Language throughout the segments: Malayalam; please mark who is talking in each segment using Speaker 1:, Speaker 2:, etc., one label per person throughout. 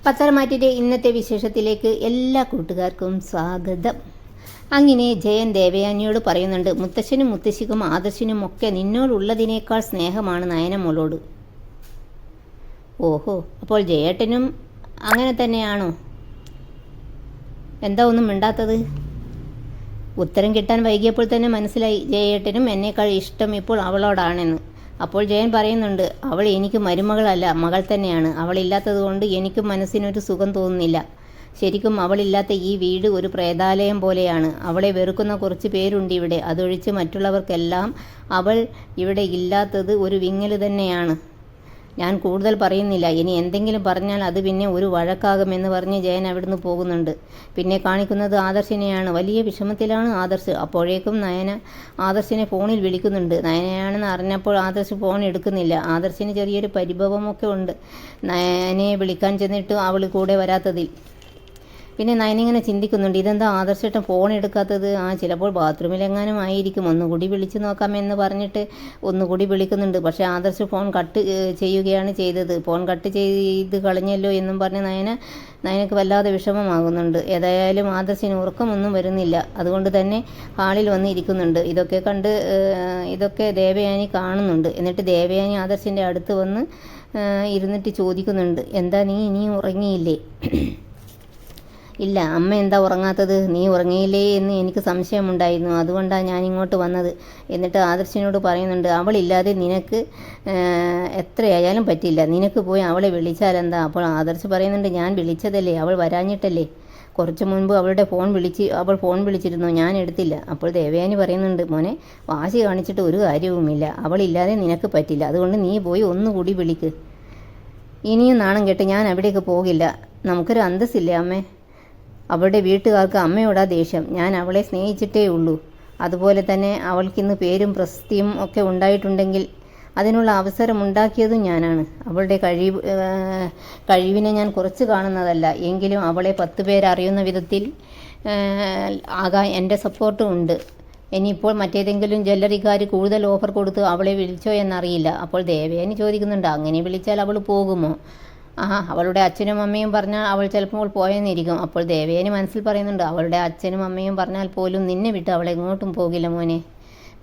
Speaker 1: പത്തരമാറ്റിൻ്റെ ഇന്നത്തെ വിശേഷത്തിലേക്ക് എല്ലാ കൂട്ടുകാർക്കും സ്വാഗതം. അങ്ങനെ ജയൻ ദേവയാനിയോട് പറയുന്നുണ്ട്, മുത്തശ്ശനും മുത്തശ്ശിക്കും ആദർശിനും ഒക്കെ നിന്നോടുള്ളതിനേക്കാൾ സ്നേഹമാണ് നയനമോളോട്. ഓഹോ, അപ്പോൾ ജയേട്ടനും അങ്ങനെ തന്നെയാണോ? എന്താ ഒന്നും മിണ്ടാത്തത്? ഉത്തരം കിട്ടാൻ വൈകിയപ്പോൾ തന്നെ മനസ്സിലായി ജയേട്ടനും എന്നേക്കാൾ ഇഷ്ടം ഇപ്പോൾ അവളോടാണെന്ന്. അപ്പോൾ ജയൻ പറയുന്നുണ്ട്, അവൾ എനിക്ക് മരുമകളല്ല, മകൾ തന്നെയാണ്. അവളില്ലാത്തത് കൊണ്ട് എനിക്കും മനസ്സിനൊരു സുഖം തോന്നുന്നില്ല. ശരിക്കും അവളില്ലാത്ത ഈ വീട് ഒരു പ്രേതാലയം പോലെയാണ്. അവളെ വെറുക്കുന്ന കുറച്ച് പേരുണ്ട് ഇവിടെ. അതൊഴിച്ച് മറ്റുള്ളവർക്കെല്ലാം അവൾ ഇവിടെ ഇല്ലാത്തത് ഒരു വിങ്ങൽ തന്നെയാണ്. ഞാൻ കൂടുതൽ പറയുന്നില്ല. ഇനി എന്തെങ്കിലും പറഞ്ഞാൽ അത് പിന്നെ ഒരു വഴക്കാകുമെന്ന് പറഞ്ഞ് ജയൻ അവിടുന്ന് പോകുന്നുണ്ട്. പിന്നെ കാണിക്കുന്നത് ആദർശിനെയാണ്. വലിയ വിഷമത്തിലാണ് ആദർശ്. അപ്പോഴേക്കും നയന ആദർശിനെ ഫോണിൽ വിളിക്കുന്നുണ്ട്. നയനയാണെന്ന് അറിഞ്ഞപ്പോൾ ആദർശ് ഫോൺ എടുക്കുന്നില്ല. ആദർശിന് ചെറിയൊരു പരിഭവമൊക്കെ ഉണ്ട് നയനയെ വിളിക്കാൻ ചെന്നിട്ട് അവൾ കൂടെ വരാത്തതിൽ. പിന്നെ നയനിങ്ങനെ ചിന്തിക്കുന്നുണ്ട്, ഇതെന്താ ആദർശേട്ടൻ ഫോൺ എടുക്കാത്തത്? ചിലപ്പോൾ ബാത്റൂമിലെങ്ങാനും ആയിരിക്കും. ഒന്നുകൂടി വിളിച്ചു നോക്കാമെന്ന് പറഞ്ഞിട്ട് ഒന്നുകൂടി വിളിക്കുന്നുണ്ട്. പക്ഷേ ആദർശ് ഫോൺ കട്ട് ചെയ്യുകയാണ് ചെയ്തത്. ഫോൺ കട്ട് ചെയ്ത് കളഞ്ഞല്ലോ എന്നും പറഞ്ഞ് നയനക്ക് വല്ലാതെ വിഷമമാകുന്നുണ്ട്. ഏതായാലും ആദർശിന് ഉറക്കമൊന്നും വരുന്നില്ല. അതുകൊണ്ട് തന്നെ ഹാളിൽ വന്ന് ഇരിക്കുന്നുണ്ട്. ഇതൊക്കെ ദേവയാനി കാണുന്നുണ്ട്. എന്നിട്ട് ദേവയാനി ആദർശിൻ്റെ അടുത്ത് വന്ന് ഇരുന്നിട്ട് ചോദിക്കുന്നുണ്ട്, എന്താ നീ ഇനിയും ഉറങ്ങിയില്ലേ? ഇല്ല, അമ്മ എന്താ ഉറങ്ങാത്തത്? നീ ഉറങ്ങിയില്ലേ എന്ന് എനിക്ക് സംശയമുണ്ടായിരുന്നു. അതുകൊണ്ടാണ് ഞാൻ ഇങ്ങോട്ട് വന്നത്. എന്നിട്ട് ആദർശിനോട് പറയുന്നുണ്ട്, അവളില്ലാതെ നിനക്ക് എത്രയായാലും പറ്റില്ല. നിനക്ക് പോയി അവളെ വിളിച്ചാലെന്താ? അപ്പോൾ ആദർശ് പറയുന്നുണ്ട്, ഞാൻ വിളിച്ചതല്ലേ, അവൾ വരാഞ്ഞിട്ടല്ലേ. കുറച്ച് മുൻപ് അവൾ ഫോൺ വിളിച്ചിരുന്നു, ഞാൻ എടുത്തില്ല. അപ്പോൾ ദേവയാനി പറയുന്നുണ്ട്, മോനെ, വാശി കാണിച്ചിട്ട് ഒരു കാര്യവുമില്ല. അവളില്ലാതെ നിനക്ക് പറ്റില്ല. അതുകൊണ്ട് നീ പോയി ഒന്നുകൂടി വിളിക്ക്. ഇനിയും നാണം കേട്ട് ഞാൻ അവിടേക്ക് പോകില്ല. നമുക്കൊരു അന്തസ്സില്ലേ അമ്മേ? അവളുടെ വീട്ടുകാർക്ക് അമ്മയോടാ ദേഷ്യം. ഞാൻ അവളെ സ്നേഹിച്ചിട്ടേ ഉള്ളൂ. അതുപോലെ തന്നെ അവൾക്കിന്ന് പേരും പ്രശസ്തിയും ഒക്കെ ഉണ്ടായിട്ടുണ്ടെങ്കിൽ അതിനുള്ള അവസരം ഉണ്ടാക്കിയതും ഞാനാണ്. അവളുടെ കഴിവിനെ ഞാൻ കുറച്ച് കാണുന്നതല്ല. എങ്കിലും അവളെ 10 പേരറിയുന്ന വിധത്തിൽ ആകാൻ എൻ്റെ സപ്പോർട്ടും ഉണ്ട്. ഇനിയിപ്പോൾ മറ്റേതെങ്കിലും ജ്വല്ലറിക്കാർ കൂടുതൽ ഓഫർ കൊടുത്ത് അവളെ വിളിച്ചോ എന്നറിയില്ല. അപ്പോൾ ദേവയാനി ചോദിക്കുന്നുണ്ട്, അങ്ങനെ വിളിച്ചാൽ അവൾ പോകുമോ? അവളുടെ അച്ഛനും അമ്മയും പറഞ്ഞാൽ അവൾ ചിലപ്പോൾ പോയെന്നിരിക്കും. അപ്പോൾ ദേവയാനി മനസ്സിൽ പറയുന്നുണ്ട്, അവളുടെ അച്ഛനും അമ്മയും പറഞ്ഞാൽ പോലും നിന്നെ വിട്ട് അവൾ എങ്ങോട്ടും പോകില്ല മോനെ.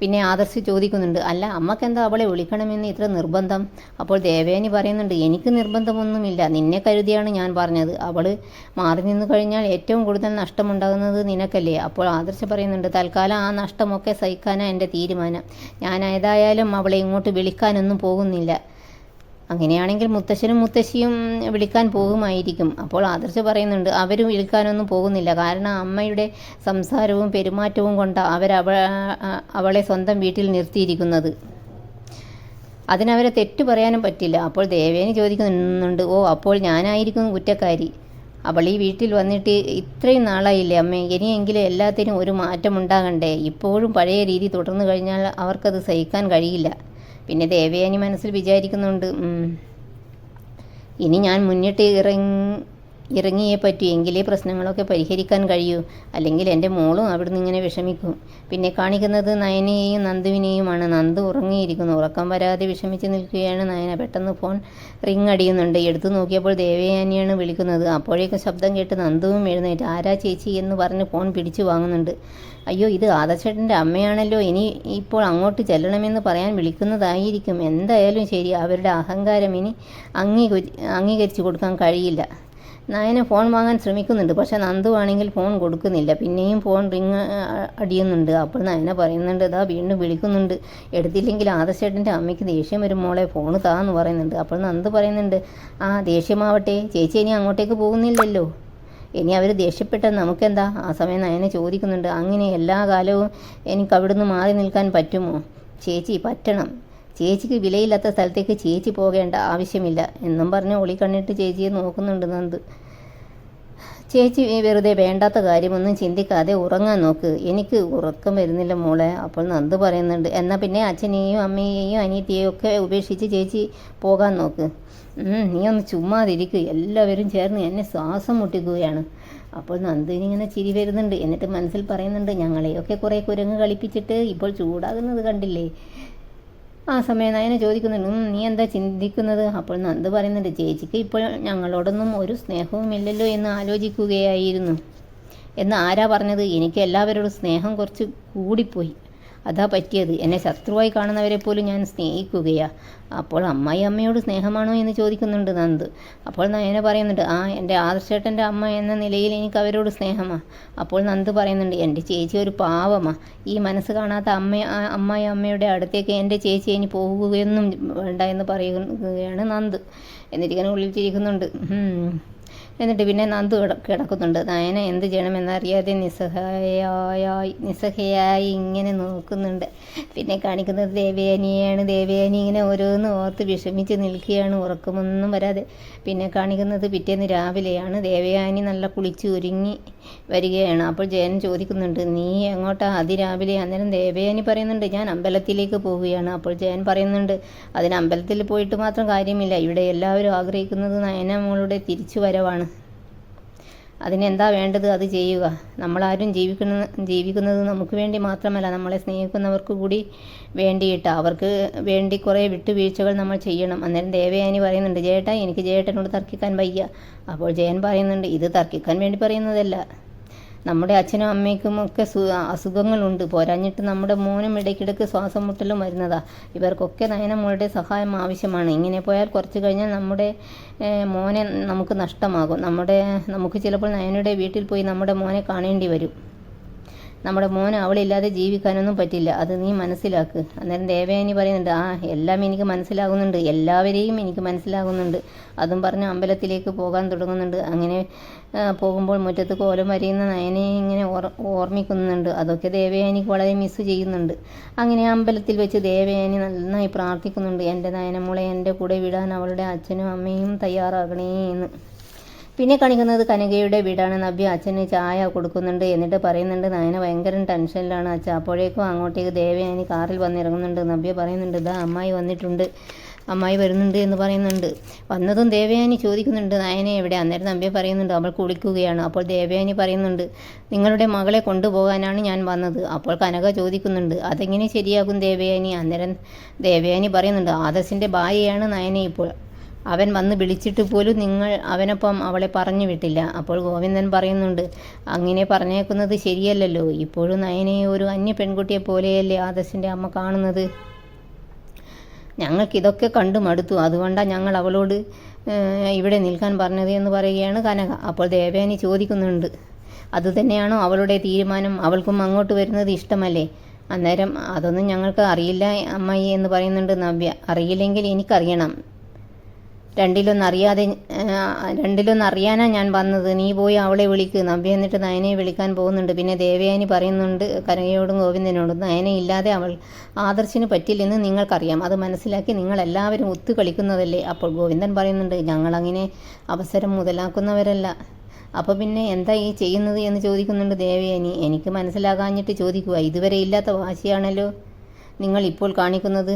Speaker 1: പിന്നെ ആദർശ് ചോദിക്കുന്നുണ്ട്, അല്ല അമ്മക്കെന്താ അവളെ വിളിക്കണമെന്ന് ഇത്ര നിർബന്ധം? അപ്പോൾ ദേവയാനി പറയുന്നുണ്ട്, എനിക്ക് നിർബന്ധമൊന്നുമില്ല. നിന്നെ കരുതിയാണ് ഞാൻ പറഞ്ഞത്. അവൾ മാറി നിന്ന് കഴിഞ്ഞാൽ ഏറ്റവും കൂടുതൽ നഷ്ടമുണ്ടാകുന്നത് നിനക്കല്ലേ. അപ്പോൾ ആദർശ് പറയുന്നുണ്ട്, തൽക്കാലം ആ നഷ്ടമൊക്കെ സഹിക്കാനാണ് എൻ്റെ തീരുമാനം. ഞാൻ ഏതായാലും അവളെ ഇങ്ങോട്ട് വിളിക്കാനൊന്നും പോകുന്നില്ല. അങ്ങനെയാണെങ്കിൽ മുത്തശ്ശനും മുത്തശ്ശിയും വിളിക്കാൻ പോകുമായിരിക്കും. അപ്പോൾ ആദർശ് പറയുന്നുണ്ട്, അവരും വിളിക്കാനൊന്നും പോകുന്നില്ല. കാരണം അമ്മയുടെ സംസാരവും പെരുമാറ്റവും കൊണ്ടാണ് അവളെ സ്വന്തം വീട്ടിൽ നിർത്തിയിരിക്കുന്നത്. അതിനവരെ തെറ്റു പറയാനും പറ്റില്ല. അപ്പോൾ ദേവേനി ചോദിക്കുന്നുണ്ട്, അപ്പോൾ ഞാനായിരിക്കും കുറ്റക്കാരി. അവൾ ഈ വീട്ടിൽ വന്നിട്ട് ഇത്രയും നാളായില്ലേ അമ്മേ? ഇനിയെങ്കിലും എല്ലാത്തിനും ഒരു മാറ്റമുണ്ടാകണ്ടേ? ഇപ്പോഴും പഴയ രീതി തുടർന്നു കഴിഞ്ഞാൽ അവർക്കത് സഹിക്കാൻ കഴിയില്ല. പിന്നെ ദേവയാനി മനസ്സിൽ വിചാരിക്കുന്നുണ്ട്, ഇനി ഞാൻ മുന്നിട്ട് ഇറങ്ങിയേ പറ്റൂ. എങ്കിലേ പ്രശ്നങ്ങളൊക്കെ പരിഹരിക്കാൻ കഴിയൂ. അല്ലെങ്കിൽ എൻ്റെ മോളും അവിടുന്ന് ഇങ്ങനെ വിഷമിക്കും. പിന്നെ കാണിക്കുന്നത് നയനയെയും നന്ദുവിനെയുമാണ്. നന്ദു ഉറങ്ങിയിരിക്കുന്നു. ഉറക്കം വരാതെ വിഷമിച്ച് നിൽക്കുകയാണ് നയന. പെട്ടെന്ന് ഫോൺ റിങ് അടിയുന്നുണ്ട്. എടുത്തു നോക്കിയപ്പോൾ ദേവയാനിയാണ് വിളിക്കുന്നത്. അപ്പോഴേക്കും ശബ്ദം കേട്ട് നന്ദുവും എഴുന്നേറ്റ്, ആരാ ചേച്ചി എന്ന് പറഞ്ഞ് ഫോൺ പിടിച്ചു വാങ്ങുന്നുണ്ട്. അയ്യോ, ഇത് ആദർശേട്ടൻ്റെ അമ്മയാണല്ലോ. ഇപ്പോൾ അങ്ങോട്ട് ചെല്ലണമെന്ന് പറയാൻ വിളിക്കുന്നതായിരിക്കും. എന്തായാലും ശരി, അവരുടെ അഹങ്കാരം ഇനി അംഗീകരിച്ചു കൊടുക്കാൻ കഴിയില്ല. നയന ഫോൺ വാങ്ങാൻ ശ്രമിക്കുന്നുണ്ട്. പക്ഷേ നന്ദു ആണെങ്കിൽ ഫോൺ കൊടുക്കുന്നില്ല. പിന്നെയും ഫോൺ റിങ് അടിയുന്നുണ്ട്. അപ്പോൾ നയന പറയുന്നുണ്ട്, വീണ്ടും വിളിക്കുന്നുണ്ട്. എടുത്തില്ലെങ്കിൽ ആദർശേട്ടൻ്റെ അമ്മയ്ക്ക് ദേഷ്യം വരും മോളെ, ഫോൺ താന്ന് പറയുന്നുണ്ട്. അപ്പോൾ നന്ദു പറയുന്നുണ്ട്, ദേഷ്യമാവട്ടെ, ചേച്ചി ഇനി അങ്ങോട്ടേക്ക് പോകുന്നില്ലല്ലോ. ഇനി അവർ ദേഷ്യപ്പെട്ടാൽ നമുക്കെന്താ? ആ സമയം നയന ചോദിക്കുന്നുണ്ട്, അങ്ങനെ എല്ലാ കാലവും എനിക്ക് അവിടുന്ന് മാറി നിൽക്കാൻ പറ്റുമോ? ചേച്ചി, പറ്റണം. ചേച്ചിക്ക് വിലയില്ലാത്ത സ്ഥലത്തേക്ക് ചേച്ചി പോകേണ്ട ആവശ്യമില്ല എന്നും പറഞ്ഞ് ഒളിക്കണ്ണിട്ട് ചേച്ചിയെ നോക്കുന്നുണ്ട് നന്ദു. ചേച്ചി വെറുതെ വേണ്ടാത്ത കാര്യമൊന്നും ചിന്തിക്കാതെ ഉറങ്ങാൻ നോക്ക്. എനിക്ക് ഉറക്കം വരുന്നില്ല മോളെ. അപ്പോൾ നന്ദു പറയുന്നുണ്ട്, എന്നാൽ പിന്നെ അച്ഛനെയും അമ്മയെയും അനിയത്തിയെയും ഒക്കെ ഉപേക്ഷിച്ച് ചേച്ചി പോകാൻ നോക്ക്. നീ ഒന്ന് ചുമ്മാതിരിക്കുക. എല്ലാവരും ചേർന്ന് എന്നെ ശ്വാസം മുട്ടിക്കുകയാണ്. അപ്പോൾ നന്ദുവിനിങ്ങനെ ചിരി വരുന്നുണ്ട്. എന്നിട്ട് മനസ്സിൽ പറയുന്നുണ്ട്, ഞങ്ങളെയൊക്കെ കുറേ കുരങ്ങ് കളിപ്പിച്ചിട്ട് ഇപ്പോൾ ചൂടാകുന്നത് കണ്ടില്ലേ? ആ സമയം നയന ചോദിക്കുന്നുണ്ട്, നീ എന്താ ചിന്തിക്കുന്നത്?" അപ്പോൾ നന്ദ് പറയുന്നുണ്ട്, "ചേച്ചിക്ക് ഇപ്പോൾ ഞങ്ങളോടൊന്നും ഒരു സ്നേഹവുമില്ലല്ലോ എന്ന് ആലോചിക്കുകയായിരുന്നു." "എന്ന് ആരാ പറഞ്ഞത്? എനിക്ക് എല്ലാവരോടും സ്നേഹം കുറച്ച് കൂടിപ്പോയി. അതാ പറ്റിയത്. എന്നെ ശത്രുവായി കാണുന്നവരെ പോലും ഞാൻ സ്നേഹിക്കുകയാ." അപ്പോൾ അമ്മയോട് സ്നേഹമാണോ എന്ന് ചോദിക്കുന്നുണ്ട് നന്ദ്. അപ്പോൾ നയന പറയുന്നുണ്ട്, എൻ്റെ ആദർശേട്ടൻ്റെ അമ്മ എന്ന നിലയിൽ എനിക്ക് അവരോട് സ്നേഹമാ." അപ്പോൾ നന്ദ് പറയുന്നുണ്ട്, "എൻ്റെ ചേച്ചി ഒരു പാവമാ. ഈ മനസ്സ് കാണാത്ത അമ്മയുടെ അടുത്തേക്ക് എൻ്റെ ചേച്ചി ഇനി പോകുകയൊന്നും വേണ്ട" എന്ന് പറയുകയാണ് നന്ദ്. എന്നിട്ടിങ്ങനെ ഉള്ളിൽ ചിരിക്കുന്നുണ്ട്. എന്നിട്ട് പിന്നെ നന്ദു കിടക്കുന്നുണ്ട്. നയന എന്ത് ചെയ്യണമെന്നറിയാതെ നിസ്സഹായായി ഇങ്ങനെ നോക്കുന്നുണ്ട്. പിന്നെ കാണിക്കുന്നത് ദേവയാനിയാണ്. ദേവയാനി ഇങ്ങനെ ഓരോന്ന് ഓർത്ത് വിഷമിച്ച് നിൽക്കുകയാണ്, ഉറക്കമൊന്നും വരാതെ. പിന്നെ കാണിക്കുന്നത് പിറ്റേന്ന് രാവിലെയാണ്. ദേവയാനി നല്ല കുളിച്ച് ഒരുങ്ങി വരികയാണ്. അപ്പോൾ ജയൻ ചോദിക്കുന്നുണ്ട്, "നീ എങ്ങോട്ടാ അതിരാവിലെ?" അന്നേരം ദേവയാനി പറയുന്നുണ്ട്, "ഞാൻ അമ്പലത്തിലേക്ക് പോവുകയാണ്." അപ്പോൾ ജയൻ പറയുന്നുണ്ട്, "അതിന് അമ്പലത്തിൽ പോയിട്ട് മാത്രം കാര്യമില്ല. ഇവിടെ എല്ലാവരും ആഗ്രഹിക്കുന്നത് നയന മോളുടെ തിരിച്ചു വരവാണ്. അതിനെന്താ വേണ്ടത്, അത് ചെയ്യുക. നമ്മളാരും ജീവിക്കുന്നത് നമുക്ക് വേണ്ടി മാത്രമല്ല, നമ്മളെ സ്നേഹിക്കുന്നവർക്ക് കൂടി വേണ്ടിയിട്ട്. അവർക്ക് വേണ്ടി കുറേ വിട്ടുവീഴ്ചകൾ നമ്മൾ ചെയ്യണം." അന്നേരം ദേവയാനി പറയുന്നുണ്ട്, "ചേട്ടാ, എനിക്ക് ചേട്ടനോട് തർക്കിക്കാൻ വയ്യ." അപ്പോൾ ജയൻ പറയുന്നുണ്ട്, "ഇത് തർക്കിക്കാൻ വേണ്ടി പറയുന്നതല്ല. നമ്മുടെ അച്ഛനും അമ്മയ്ക്കുമൊക്കെ അസുഖങ്ങളുണ്ട്. പോരാഞ്ഞിട്ട് നമ്മുടെ മോനും ഇടയ്ക്കിടയ്ക്ക് ശ്വാസം മുട്ടലും വരുന്നതാ. ഇവർക്കൊക്കെ നയന മോളുടെ സഹായം ആവശ്യമാണ്. ഇങ്ങനെ പോയാൽ കുറച്ച് കഴിഞ്ഞാൽ നമ്മുടെ മോനെ നമുക്ക് നഷ്ടമാകും. നമുക്ക് ചിലപ്പോൾ നയനയുടെ വീട്ടിൽ പോയി നമ്മുടെ മോനെ കാണേണ്ടി വരും. നമ്മുടെ മോന് അവളില്ലാതെ ജീവിക്കാനൊന്നും പറ്റില്ല. അത് നീ മനസ്സിലാക്ക്." അന്നേരം ദേവയാനി പറയുന്നുണ്ട്, എല്ലാം എനിക്ക് മനസ്സിലാകുന്നുണ്ട്. എല്ലാവരെയും എനിക്ക് മനസ്സിലാകുന്നുണ്ട്." അതും പറഞ്ഞ് അമ്പലത്തിലേക്ക് പോകാൻ തുടങ്ങുന്നുണ്ട്. അങ്ങനെ പോകുമ്പോൾ മുറ്റത്ത് കോലം വരയുന്ന നയനയെ ഇങ്ങനെ ഓർമ്മിക്കുന്നുണ്ട്. അതൊക്കെ ദേവയാനിക്ക് വളരെ മിസ് ചെയ്യുന്നുണ്ട്. അങ്ങനെ അമ്പലത്തിൽ വെച്ച് ദേവയാനി നന്നായി പ്രാർത്ഥിക്കുന്നുണ്ട്, "എൻ്റെ നയനമോളെ എൻ്റെ കൂടെ വിടാൻ അവളുടെ അച്ഛനും അമ്മയും തയ്യാറാകണേ" എന്ന്. പിന്നെ കാണിക്കുന്നത് കനകയുടെ വീടാണ്. നവ്യ അച്ഛന് ചായ കൊടുക്കുന്നുണ്ട്. എന്നിട്ട് പറയുന്നുണ്ട്, "നയന ഭയങ്കര ടെൻഷനിലാണ് അച്ഛ." അപ്പോഴേക്കും അങ്ങോട്ടേക്ക് ദേവയാനി കാറിൽ വന്നിറങ്ങുന്നുണ്ട്. നവ്യ പറയുന്നുണ്ട്, "ദാ അമ്മായി വന്നിട്ടുണ്ട്, അമ്മായി വരുന്നുണ്ട്" എന്ന് പറയുന്നുണ്ട്. വന്നതും ദേവയാനി ചോദിക്കുന്നുണ്ട്, "നയന എവിടെ?" അന്നേരം നവ്യ പറയുന്നുണ്ട്, "അവൾ കുളിക്കുകയാണ്." അപ്പോൾ ദേവയാനി പറയുന്നുണ്ട്, "നിങ്ങളുടെ മകളെ കൊണ്ടുപോകാനാണ് ഞാൻ വന്നത്." അപ്പോൾ കനക ചോദിക്കുന്നുണ്ട്, "അതെങ്ങനെ ശരിയാകും ദേവയാനി?" അന്നേരം ദേവയാനി പറയുന്നുണ്ട്, "ആദർശിൻ്റെ ഭാര്യയാണ് നയന ഇപ്പോൾ. അവൻ വന്ന് വിളിച്ചിട്ട് പോലും നിങ്ങൾ അവനൊപ്പം അവളെ പറഞ്ഞു വിട്ടില്ല." അപ്പോൾ ഗോവിന്ദൻ പറയുന്നുണ്ട്, "അങ്ങനെ പറഞ്ഞേക്കുന്നത് ശരിയല്ലല്ലോ. ഇപ്പോഴും നയനയെ ഒരു അന്യ പെൺകുട്ടിയെ പോലെയല്ലേ ആദർശിൻ്റെ അമ്മ കാണുന്നത്. ഞങ്ങൾക്കിതൊക്കെ കണ്ടു മടുത്തു. അതുകൊണ്ടാണ് ഞങ്ങൾ അവളോട് ഇവിടെ നിൽക്കാൻ പറഞ്ഞത്" എന്ന് പറയുകയാണ് കനക. അപ്പോൾ ദേവയാനി ചോദിക്കുന്നുണ്ട്, "അതുതന്നെയാണോ അവളുടെ തീരുമാനം? അവൾക്കും അങ്ങോട്ട് വരുന്നത് ഇഷ്ടമല്ലേ?" അന്നേരം, "അതൊന്നും ഞങ്ങൾക്ക് അറിയില്ല അമ്മായി" എന്ന് പറയുന്നുണ്ട് നവ്യ. "അറിയില്ലെങ്കിൽ എനിക്കറിയണം. രണ്ടിലൊന്നറിയാനാ ഞാൻ വന്നത്. നീ പോയി അവളെ വിളിക്ക്." നവ്യ എന്നിട്ട് നയനയെ വിളിക്കാൻ പോകുന്നുണ്ട്. പിന്നെ ദേവയാനി പറയുന്നുണ്ട് കനകയോടും ഗോവിന്ദനോടും, "നയനയില്ലാതെ ആദർശിന് പറ്റില്ലെന്ന് നിങ്ങൾക്കറിയാം. അത് മനസ്സിലാക്കി നിങ്ങളെല്ലാവരും ഒത്തു കളിക്കുന്നതല്ലേ." അപ്പോൾ ഗോവിന്ദൻ പറയുന്നുണ്ട്, "ഞങ്ങളങ്ങനെ അവസരം മുതലാക്കുന്നവരല്ല." അപ്പോൾ പിന്നെ എന്താ ഈ ചെയ്യുന്നത് എന്ന് ചോദിക്കുന്നുണ്ട് ദേവയാനി. "എനിക്ക് മനസ്സിലാകാഞ്ഞിട്ട് ചോദിക്കുക. ഇതുവരെ ഇല്ലാത്ത വാശിയാണല്ലോ നിങ്ങൾ ഇപ്പോൾ കാണിക്കുന്നത്."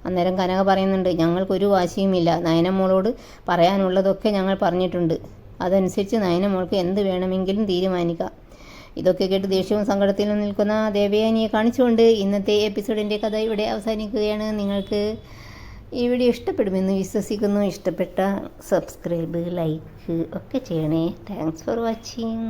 Speaker 1: അന്നേരം കനക പറയുന്നുണ്ട്, "ഞങ്ങൾക്കൊരു വാശിയുമില്ല. നയനമോളോട് പറയാനുള്ളതൊക്കെ ഞങ്ങൾ പറഞ്ഞിട്ടുണ്ട്. അതനുസരിച്ച് നയനമോൾക്ക് എന്ത് വേണമെങ്കിലും തീരുമാനിക്കാം." ഇതൊക്കെ കേട്ട് ദേഷ്യവും സങ്കടത്തിലും നിൽക്കുന്ന ദേവയാനിയെ കാണിച്ചുകൊണ്ട് ഇന്നത്തെ എപ്പിസോഡിൻ്റെ കഥ ഇവിടെ അവസാനിക്കുകയാണ്. നിങ്ങൾക്ക് ഈ വീഡിയോ ഇഷ്ടപ്പെടുമെന്ന് വിശ്വസിക്കുന്നു. ഇഷ്ടപ്പെട്ട സബ്സ്ക്രൈബ്, ലൈക്ക് ഒക്കെ ചെയ്യണേ. Thanks for watching.